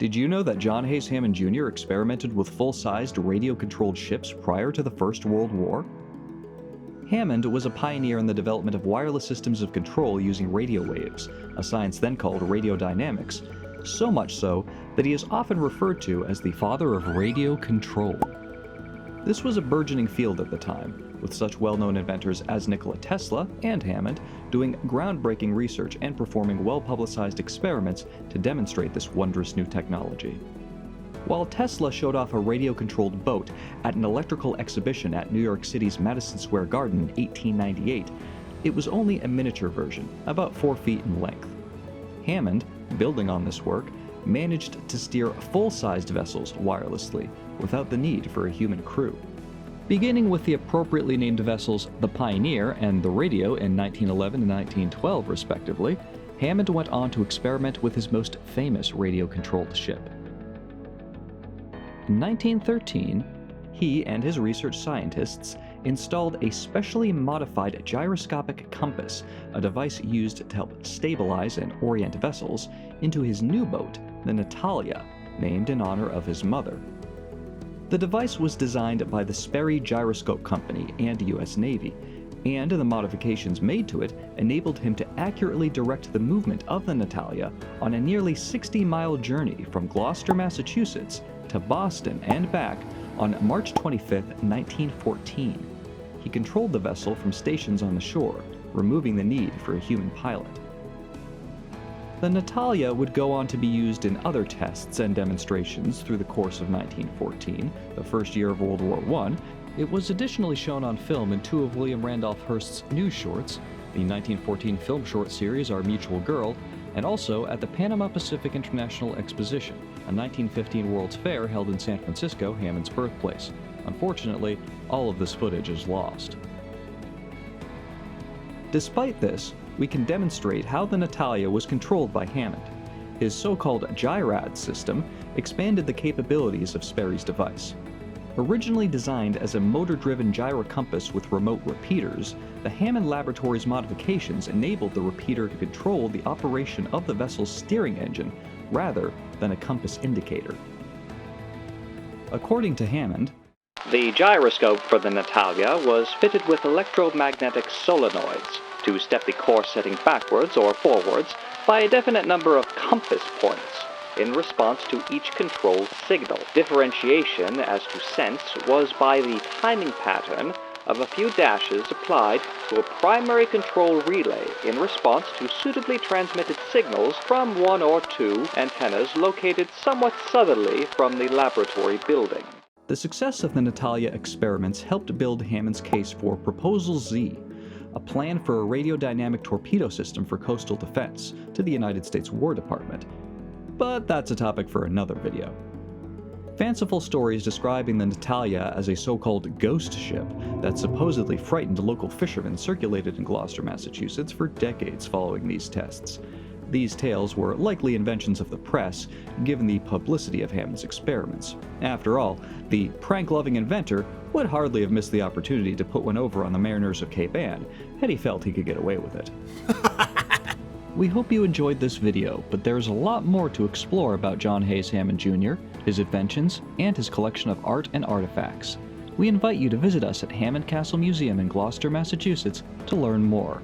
Did you know that John Hayes Hammond Jr. experimented with full-sized radio-controlled ships prior to the First World War? Hammond was a pioneer in the development of wireless systems of control using radio waves, a science then called radiodynamics, so much so that he is often referred to as the father of radio control. This was a burgeoning field at the time, with such well-known inventors as Nikola Tesla and Hammond doing groundbreaking research and performing well-publicized experiments to demonstrate this wondrous new technology. While Tesla showed off a radio-controlled boat at an electrical exhibition at New York City's Madison Square Garden in 1898, it was only a miniature version, about 4 feet in length. Hammond, building on this work, managed to steer full-sized vessels wirelessly without the need for a human crew. Beginning with the appropriately named vessels the Pioneer and the Radio in 1911 and 1912 respectively, Hammond went on to experiment with his most famous radio-controlled ship. In 1913, he and his research scientists installed a specially modified gyroscopic compass, a device used to help stabilize and orient vessels, into his new boat, the Natalia, named in honor of his mother. The device was designed by the Sperry Gyroscope Company and U.S. Navy, and the modifications made to it enabled him to accurately direct the movement of the Natalia on a nearly 60-mile journey from Gloucester, Massachusetts to Boston and back on March 25, 1914. He controlled the vessel from stations on the shore, removing the need for a human pilot. The Natalia would go on to be used in other tests and demonstrations through the course of 1914, the first year of World War I. It was additionally shown on film in 2 of William Randolph Hearst's news shorts, the 1914 film short series Our Mutual Girl, and also at the Panama Pacific International Exposition, a 1915 World's Fair held in San Francisco, Hammond's birthplace. Unfortunately, all of this footage is lost. Despite this, we can demonstrate how the Natalia was controlled by Hammond. His so-called GIRAD system expanded the capabilities of Sperry's device. Originally designed as a motor-driven gyrocompass with remote repeaters, the Hammond Laboratories modifications enabled the repeater to control the operation of the vessel's steering engine rather than a compass indicator. According to Hammond, the gyroscope for the Natalia was fitted with electromagnetic solenoids to step the course setting backwards or forwards by a definite number of compass points in response to each controlled signal. Differentiation as to sense was by the timing pattern of a few dashes applied to a primary control relay in response to suitably transmitted signals from 1 or 2 antennas located somewhat southerly from the laboratory building. The success of the Natalia experiments helped build Hammond's case for Proposal Z, a plan for a radiodynamic torpedo system for coastal defense to the United States War Department. But that's a topic for another video. Fanciful stories describing the Natalia as a so-called ghost ship that supposedly frightened local fishermen circulated in Gloucester, Massachusetts for decades following these tests. These tales were likely inventions of the press, given the publicity of Hammond's experiments. After all, the prank-loving inventor would hardly have missed the opportunity to put one over on the mariners of Cape Ann had he felt he could get away with it. We hope you enjoyed this video, but there's a lot more to explore about John Hayes Hammond Jr., his inventions, and his collection of art and artifacts. We invite you to visit us at Hammond Castle Museum in Gloucester, Massachusetts to learn more.